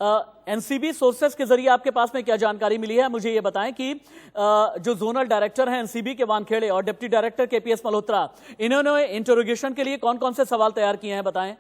NCB sources के जरिए आपके पास में क्या जानकारी मिली है, मुझे ये बताएं कि जो जोनल डायरेक्टर हैं एनसीबी के वानखेड़े और डिप्टी डायरेक्टर केपीएस मल्होत्रा, इन्होंने इंटरोगेशन के लिए कौन कौन से सवाल तैयार किए हैं, बताएं।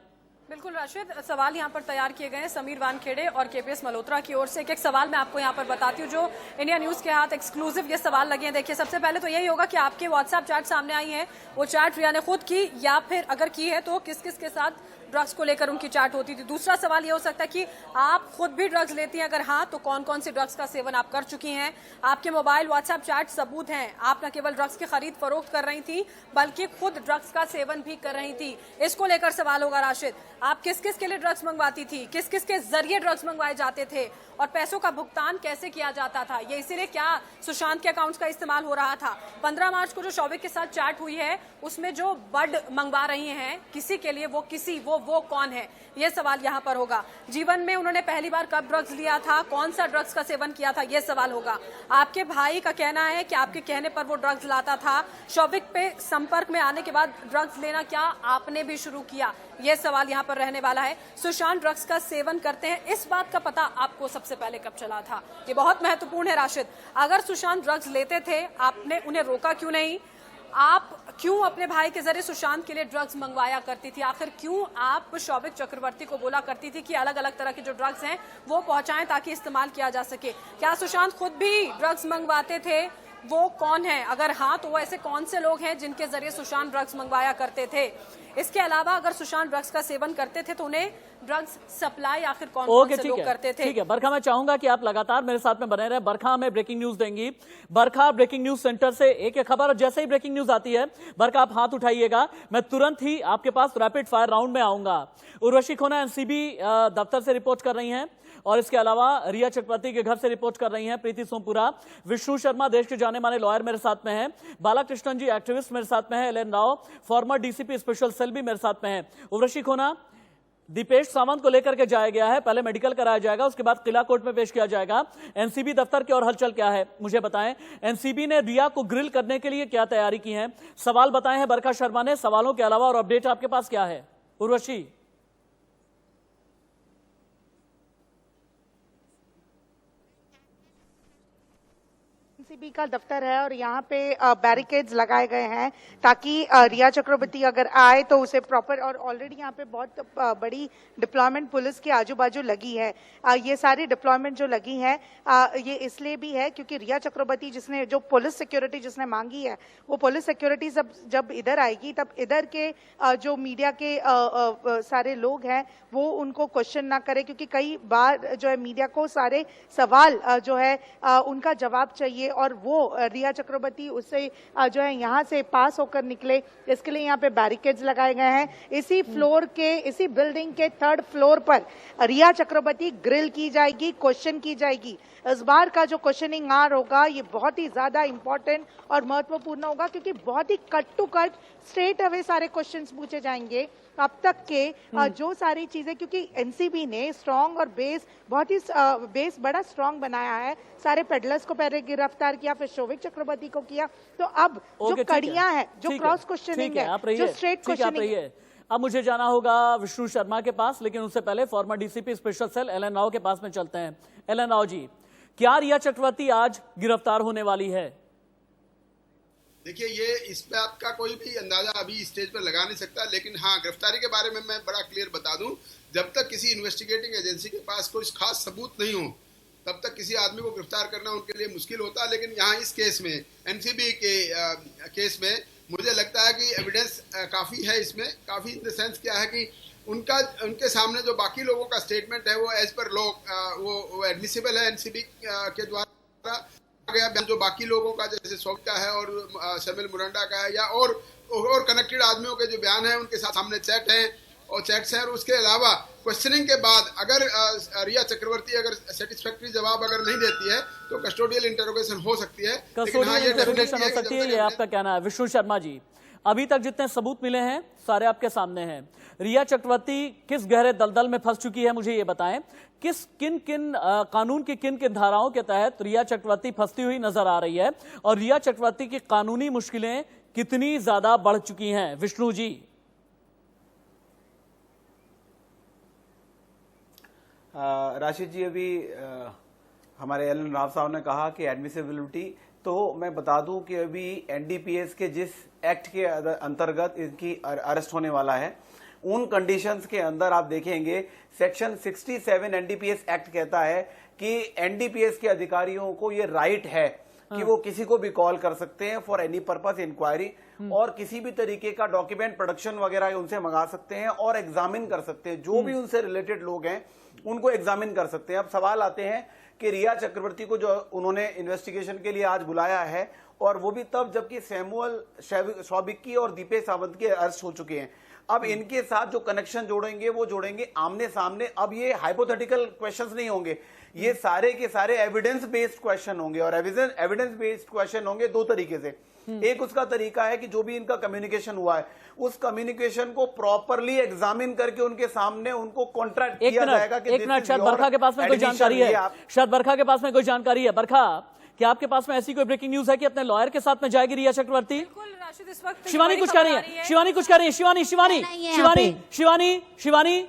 बिल्कुल राशिद, सवाल यहाँ पर तैयार किए गए हैं समीर वानखेड़े और केपीएस मल्होत्रा की ओर से। एक सवाल मैं आपको यहाँ पर बताती हूँ जो इंडिया न्यूज के हाथ एक्सक्लूसिव ये सवाल लगे हैं। देखिए, सबसे पहले तो यही होगा कि आपके व्हाट्सएप चैट सामने आई है, वो चैट रिया ने खुद की या फिर अगर की है तो किस किस के साथ ड्रग्स को लेकर उनकी चैट होती थी। दूसरा सवाल ये हो सकता है कि आप खुद भी ड्रग्स लेती हैं, अगर हाँ तो कौन कौन सी ड्रग्स का सेवन आप कर चुकी हैं। आपके मोबाइल व्हाट्सएप चैट सबूत हैं, आप न केवल ड्रग्स की खरीद फरोख्त कर रही थी बल्कि खुद ड्रग्स का सेवन भी कर रही थी। इसको लेकर सवाल होगा राशिद, आप किस किस के लिए ड्रग्स मंगवाती थी, किस किस के जरिए ड्रग्स मंगवाए जाते थे और पैसों का भुगतान कैसे किया जाता था। ये इसीलिए क्या सुशांत के अकाउंट्स का इस्तेमाल हो रहा था। 15 मार्च को जो शौविक के साथ चैट हुई है उसमें जो बड मंगवा रही हैं किसी के लिए, वो किसी वो कौन है, ये सवाल यहाँ पर होगा। जीवन में उन्होंने पहली बार कब ड्रग्स लिया था, कौन सा ड्रग्स का सेवन किया था, ये सवाल होगा। आपके भाई का कहना है कि आपके कहने पर वो ड्रग्स लाता था। शौविक पे संपर्क में आने के बाद ड्रग्स लेना क्या आपने भी शुरू किया, ये सवाल यहाँ पर रहने वाला है। सुशांत ड्रग्स का सेवन करते हैं, इस बात का पता आपको सबसे पहले कब चला था, ये बहुत महत्वपूर्ण है राशिद। अगर सुशांत ड्रग्स लेते थे, आपने उन्हें रोका क्यों नहीं? आप क्यों अपने भाई के जरिए सुशांत के लिए ड्रग्स मंगवाया करती थी? आखिर क्यों आप शौविक चक्रवर्ती को बोला करती थी कि अलग अलग तरह के जो ड्रग्स हैं वो पहुंचाएं ताकि इस्तेमाल किया जा सके? क्या सुशांत खुद भी ड्रग्स मंगवाते थे? वो कौन है? अगर हाँ तो वो ऐसे कौन से लोग हैं जिनके जरिए सुशांत ड्रग्स मंगवाया करते थे? इसके अलावा अगर सुशांत ड्रग्स का सेवन करते थे तो उन्हें ड्रग्स सप्लाई आखिर कौन से लोग करते थे? ठीक है बरखा, मैं चाहूंगा कि आप लगातार मेरे साथ में बने रहे। बरखा हमें ब्रेकिंग न्यूज देंगी। बरखा ब्रेकिंग न्यूज सेंटर से एक खबर, और जैसे ही ब्रेकिंग न्यूज आती है बरखा आप हाथ उठाइएगा, मैं तुरंत ही आपके पास रैपिड फायर राउंड में आऊंगा। उर्वशी खोना एनसीबी दफ्तर से रिपोर्ट कर रही हैं और इसके अलावा रिया चक्रवर्ती के घर से रिपोर्ट कर रही हैं प्रीति सोमपुरा। विष्णु शर्मा देश के जाने माने लॉयर मेरे साथ में हैं। बालाकृष्णन जी एक्टिविस्ट मेरे साथ में है। L N Rao former DCP special cell भी मेरे साथ में है। उर्वशी खोना, दीपेश सावंत को लेकर के जाया गया है, पहले मेडिकल कराया जाएगा, उसके बाद किला कोर्ट में पेश किया जाएगा। एनसीबी दफ्तर की और हलचल क्या है मुझे बताएं। एनसीबी ने रिया को ग्रिल करने के लिए क्या तैयारी की है, सवाल बताए हैं बरखा शर्मा ने। सवालों के अलावा और अपडेट आपके पास क्या है उर्वशी? एनसीबी का दफ्तर है और यहाँ पे बैरिकेड्स लगाए गए हैं ताकि रिया चक्रवर्ती अगर आए तो उसे प्रॉपर, और ऑलरेडी यहाँ पे बहुत बड़ी डिप्लॉयमेंट पुलिस के आजू बाजू लगी है। ये सारी डिप्लॉयमेंट जो लगी है ये इसलिए भी है क्योंकि रिया चक्रवर्ती जिसने जो पुलिस सिक्योरिटी जिसने मांगी है, वो पुलिस सिक्योरिटी जब इधर आएगी तब इधर के जो मीडिया के सारे लोग हैं वो उनको क्वेश्चन ना करे, क्योंकि कई बार जो है मीडिया को सारे सवाल जो है उनका जवाब चाहिए और वो रिया चक्रवर्ती उससे जो है यहाँ से पास होकर निकले, इसके लिए यहाँ पे बैरिकेड्स लगाए गए हैं। इसी फ्लोर के, इसी बिल्डिंग के 3rd फ्लोर पर रिया चक्रवर्ती ग्रिल की जाएगी, क्वेश्चन की जाएगी। इस बार का जो क्वेश्चनिंग आवर होगा ये बहुत ही ज्यादा इंपॉर्टेंट और महत्वपूर्ण होगा क्योंकि बहुत ही cut to cut straight away सारे क्वेश्चंस पूछे जाएंगे अब तक के जो सारी चीजें, क्योंकि एनसीबी ने स्ट्रांग और बेस बहुत ही बेस बड़ा स्ट्रांग बनाया है। सारे पेडलर्स को पहले गिरफ्तार किया, फिर शौविक चक्रवर्ती को किया, तो अब जो कड़ियां हैं, जो क्रॉस क्वेश्चनिंग है, जो स्ट्रेट क्वेश्चनिंग है। अब मुझे जाना होगा विष्णु शर्मा के पास, लेकिन उससे पहले former DCP special cell L N Rao के पास में चलते हैं। एल एन राव जी, क्या रिया चक्रवर्ती आज गिरफ्तार होने वाली है? देखिए, ये इस पे आपका कोई भी अंदाजा अभी स्टेज पर लगा नहीं सकता, लेकिन हाँ, गिरफ्तारी के बारे में मैं बड़ा क्लियर बता दूं, जब तक किसी इन्वेस्टिगेटिंग एजेंसी के पास कोई खास सबूत नहीं हो तब तक किसी आदमी को गिरफ्तार करना उनके लिए मुश्किल होता है। लेकिन यहाँ इस केस में, एनसीबी के केस में, मुझे लगता है कि एविडेंस काफ़ी है इसमें। काफ़ी इन द सेंस क्या है कि उनके सामने जो बाकी लोगों का स्टेटमेंट है वो एज पर लॉ वो एडमिसिबल है एनसीबी के द्वारा गया। जो बाकी लोगों का जैसे शौक का है और शर्मिल मुरंडा का है या और कनेक्टेड आदमियों के जो बयान है उनके साथ सामने चैट है और चैट्स हैं, और उसके अलावा क्वेश्चनिंग के बाद अगर रिया चक्रवर्ती अगर सेटिस्फैक्टरी जवाब अगर नहीं देती है तो कस्टोडियल इंटरोगेशन हो सकती है। कस्टोडियल इंटरोगेशन हो सकती है, ये आपका कहना है। विष्णु शर्मा जी, अभी तक जितने सबूत मिले हैं सारे आपके सामने हैं। रिया चक्रवर्ती किस गहरे दलदल में फंस चुकी है मुझे ये बताएं। किन कानून की किन धाराओं के तहत रिया चक्रवर्ती फंसती हुई नजर आ रही है और रिया चक्रवर्ती की कानूनी मुश्किलें कितनी ज्यादा बढ़ चुकी हैं? विष्णु जी। राशिद जी, अभी हमारे एल राव साहब ने कहा कि एडमिसिबिलिटी, तो मैं बता दूं कि अभी एनडीपीएस के जिस एक्ट के अंतर्गत इनकी अरेस्ट होने वाला है, उन कंडीशंस के अंदर आप देखेंगे सेक्शन 67 एनडीपीएस एक्ट कहता है कि एनडीपीएस के अधिकारियों को ये राइट है कि वो किसी को भी कॉल कर सकते हैं फॉर एनी पर्पस इंक्वायरी, और किसी भी तरीके का डॉक्यूमेंट प्रोडक्शन वगैरह उनसे मंगा सकते हैं और एग्जामिन कर सकते हैं। जो भी उनसे रिलेटेड लोग हैं उनको एग्जामिन कर सकते हैं। अब सवाल आते हैं कि रिया चक्रवर्ती को जो उन्होंने इन्वेस्टिगेशन के लिए आज बुलाया है, और वो भी तब जबकि सैमुअल शौबिक्की और दीपेश सावंत के अरेस्ट हो चुके हैं। अब इनके साथ जो कनेक्शन जोड़ेंगे वो जोड़ेंगे आमने सामने। अब ये हाइपोथेटिकल क्वेश्चंस नहीं होंगे, ये सारे के सारे एविडेंस बेस्ड क्वेश्चन होंगे, और एविडेंस बेस्ड क्वेश्चन होंगे दो तरीके से। एक उसका तरीका है कि जो भी इनका कम्युनिकेशन हुआ है उस कम्युनिकेशन को प्रॉपरली एग्जामिन करके उनके सामने उनको कॉन्ट्रैक्ट किया जाएगा कि एक मिनट, शायद बरखा के पास में कोई जानकारी है, शायद बरखा के पास में कोई जानकारी है। बरखा, क्या आपके पास में ऐसी कोई ब्रेकिंग न्यूज है कि अपने लॉयर के साथ में जाएगी रिया चक्रवर्ती? बिल्कुल राशिद, इस वक्त शिवानी कुछ कह रही है, शिवानी कुछ कह रही है, शिवानी शिवानी शिवानी शिवानी शिवानी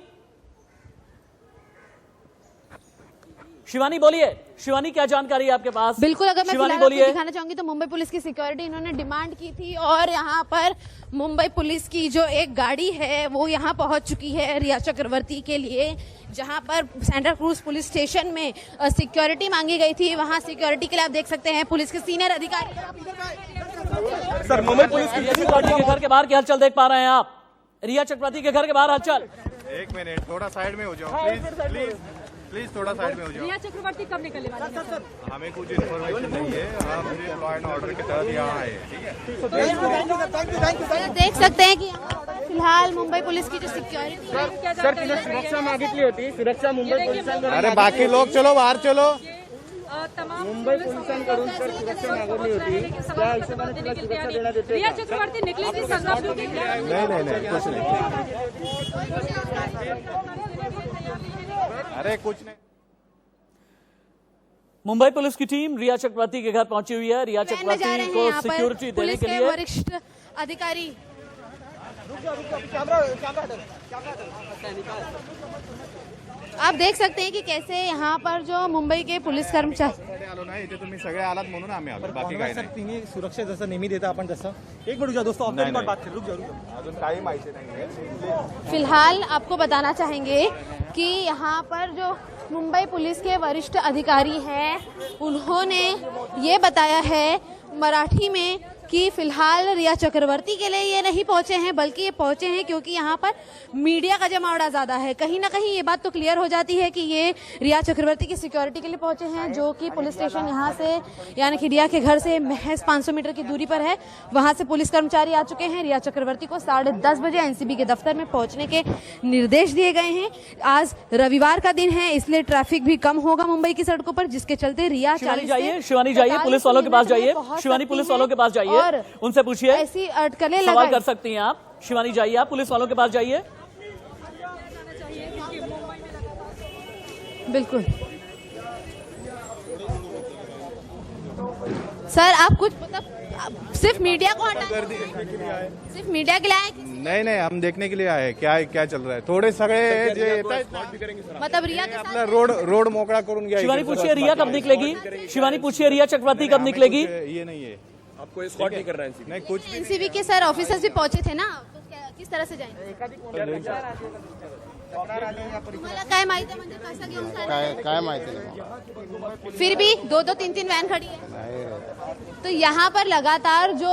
शिवानी बोलिए, शिवानी क्या जानकारी है आपके पास? बिल्कुल, अगर मैं शिवानी फिलहाल बोलिए। आपको दिखाना चाहूंगी तो मुंबई पुलिस की सिक्योरिटी इन्होंने डिमांड की थी, और यहाँ पर मुंबई पुलिस की जो एक गाड़ी है वो यहाँ पहुंच चुकी है रिया चक्रवर्ती के लिए, जहां पर सेंट्रल क्रूज पुलिस स्टेशन में सिक्योरिटी मांगी गई थी। वहां सिक्योरिटी के लिए आप देख सकते हैं पुलिस के सीनियर अधिकारी। सर, मुंबई पुलिस की चक्रवर्ती के घर के बाहर की हलचल देख पा रहे हैं आप? रिया चक्रवर्ती के घर के बाहर हलचल। एक मिनट, थोड़ा साइड में हो जाओ प्लीज, प्लीज प्लीज थोड़ा साइड में हो जाओ। रिया चक्रवर्ती कब निकलने वाली है? हमें कुछ इन्फॉर्मेशन नहीं है, हम सिर्फ लॉ एंड ऑर्डर के तहत यहाँ आए हैं, ठीक है। देख सकते हैं कि यहाँ पर फिलहाल मुंबई पुलिस की जो सिक्योरिटी है, सुरक्षा मागितली होती, सुरक्षा मुंबई पोलिसांकडून अरे बाकी लोग चलो बाहर चलो। मुंबई पोलिसांकडून सर सुरक्षा मागवली होती, त्या हिशोबाने तुला सुरक्षा देण्यात येते रिया का? चक्रवर्ती निकलेगी संगम के लिए? नहीं कुछ नहीं, अरे कुछ नहीं। मुंबई पुलिस की टीम रिया चक्रवर्ती के घर पहुंची हुई है। रिया वैन में जा रहे चक्रवर्ती हैं को यहाँ पर सिक्योरिटी देने पुलिस के के लिए वरिष्ठ अधिकारी। आप देख सकते हैं कि कैसे यहाँ पर जो मुंबई के पुलिस कर्मचारी आलो ना इथे, तुम्ही सगळे आलात म्हणून आम्ही आलो, बाकी काही नाही। तिने सुरक्षा जसं नेहमी देता आपण तसं एक मिनट रुक जाओ दोस्तों, नहीं, नहीं। बात कर, रुक जाओ। अजून काही माहिती नाही। फिलहाल आपको बताना चाहेंगे कि यहाँ पर जो मुंबई पुलिस के वरिष्ठ अधिकारी हैं उन्होंने ये बताया है मराठी में कि फिलहाल रिया चक्रवर्ती के लिए ये नहीं पहुंचे हैं, बल्कि ये पहुंचे हैं क्योंकि यहाँ पर मीडिया का जमावड़ा ज्यादा है। कहीं ना कहीं ये बात तो क्लियर हो जाती है कि ये रिया चक्रवर्ती की सिक्योरिटी के लिए पहुंचे हैं, जो कि पुलिस स्टेशन यहाँ से यानी कि रिया के घर से महज 500 मीटर की दूरी पर है। वहां से पुलिस कर्मचारी आ चुके हैं। रिया चक्रवर्ती को 10:30 बजे एनसीबी के दफ्तर में पहुंचने के निर्देश दिए गए हैं। आज रविवार का दिन है, इसलिए ट्रैफिक भी कम होगा मुंबई की सड़कों पर, जिसके चलते रिया शिवानी जाइए, शिवानी जाइए, पुलिस वालों के पास जाइए, शिवानी पुलिस वालों के पास जाइए, उनसे पूछिए, ऐसी अटकलें सवाल कर सकती हैं आप। शिवानी जाइए, आप पुलिस वालों के पास जाइए। बिल्कुल सर, आप कुछ मतलब सिर्फ मीडिया को हटा, सिर्फ मीडिया के लिए आए? नहीं, हम देखने के लिए आए क्या चल रहा है। थोडे सगळे जे येतात मतलब रिया के आपला रोड मोकळा करून घ्या। शिवानी पूछिए रिया कब निकलेगी? शिवानी पूछिए रिया चक्रवर्ती कब निकलेगी? ये नहीं है, आपको स्पॉट नहीं कर रहा है। नहीं कुछ भी एनसीबी के सर ऑफिसर्स भी पहुंचे थे ना, तो किस तरह से जाएंगे? तुम्हाला काय माहिती म्हणजे कसं घेऊन चालले? काय माहिती नाही। फिर भी 2-2, 3-3 वैन खड़ी है। तो यहाँ पर लगातार जो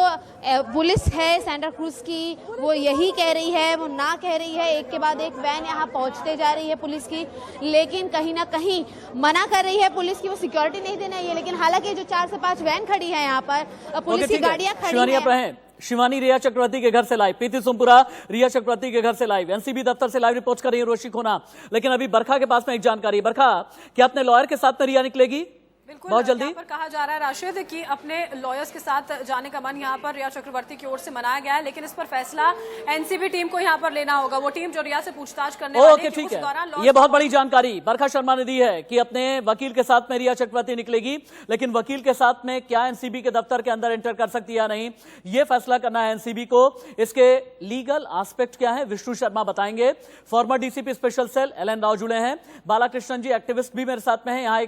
पुलिस है सेंट्रल क्रूज की वो यही कह रही है, वो ना कह रही है, एक के बाद एक वैन यहाँ पहुँचते जा रही है पुलिस की, लेकिन कहीं ना कहीं मना कर रही है पुलिस की वो सिक्योरिटी नहीं देना है। लेकिन हालांकि जो 4 से 5 वैन खड़ी है यहाँ पर, पुलिस की गाड़ियाँ खड़ी है। शिवानी रिया चक्रवर्ती के घर से लाइव, प्रीति सोमपुरा रिया चक्रवर्ती के घर से लाइव, एनसीबी दफ्तर से लाइव रिपोर्ट कर रही है रोशी खोना। लेकिन अभी बरखा के पास में एक जानकारी। बरखा, क्या अपने लॉयर के साथ में रिया निकलेगी? बिल्कुल बहुत जल्दी। यहाँ पर कहा जा रहा है राशिद कि अपने लॉयर्स के साथ जाने का मन यहाँ पर रिया चक्रवर्ती की ओर से मनाया गया है, लेकिन इस पर फैसला एनसीबी टीम को यहाँ पर लेना होगा। वो टीम जो रिया से पूछताछ करने वाली ओके, है कि ठीक उस दौरान है। ये बहुत बड़ी जानकारी बरखा शर्मा ने दी है कि अपने वकील के साथ में रिया चक्रवर्ती निकलेगी, लेकिन वकील के साथ में क्या एनसीबी के दफ्तर के अंदर एंटर कर सकती है या नहीं, ये फैसला करना है एनसीबी को। इसके लीगल एस्पेक्ट क्या है विष्णु शर्मा बताएंगे। Former DCP special cell LN Rao जुड़े हैं। बालाकृष्णन जी एक्टिविस्ट भी मेरे साथ में हैं। यहाँ एक